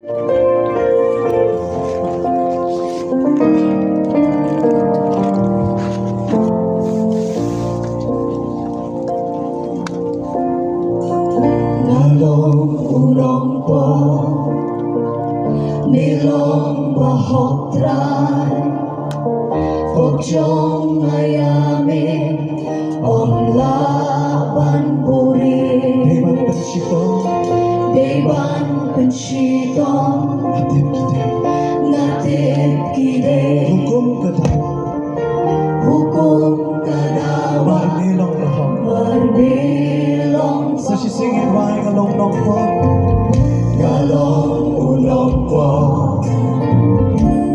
Ulong po milong bahok trai Phúc trong ngày amin on laban puri Deban pensyitong Natip kide Hukum kadawa Berbilong So she's singing right along long for Galong ulong po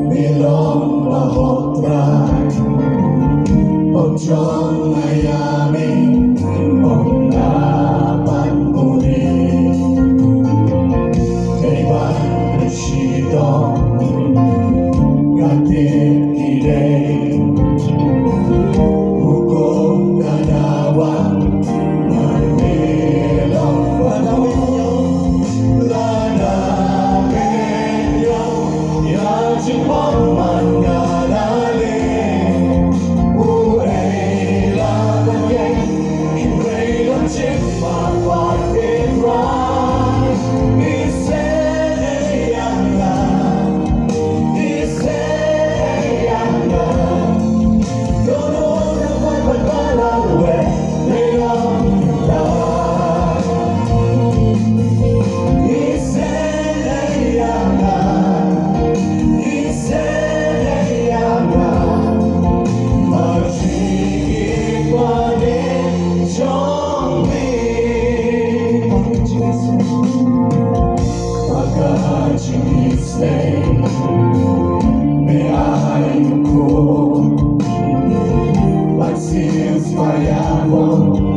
Milong bahok trai Phúc trong ngày amin on laban puri Deban pensyitong Natip kide Hukum kadawa May I go Like seals mayabong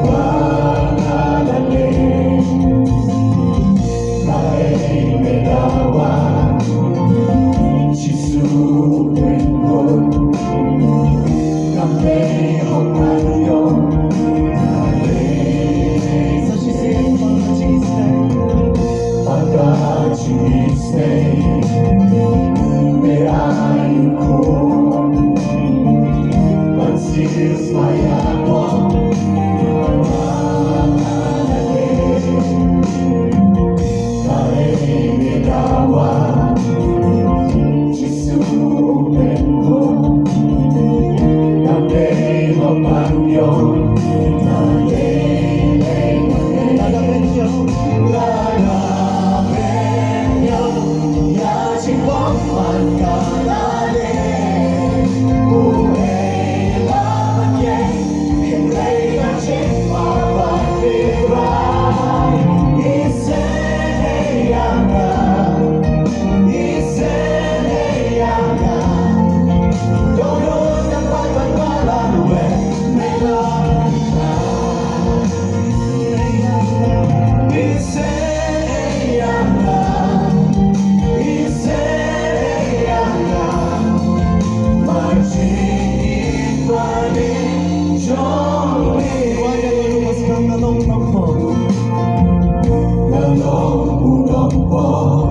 Panalalim Nae medawa Chisurin ko Kamay hokayo So she's singing for Jesus Pagka-Tuesday May I go Pansis mayabong Panalalim Nae medawa Chisurin ko Kamay hokayo Galong ulong po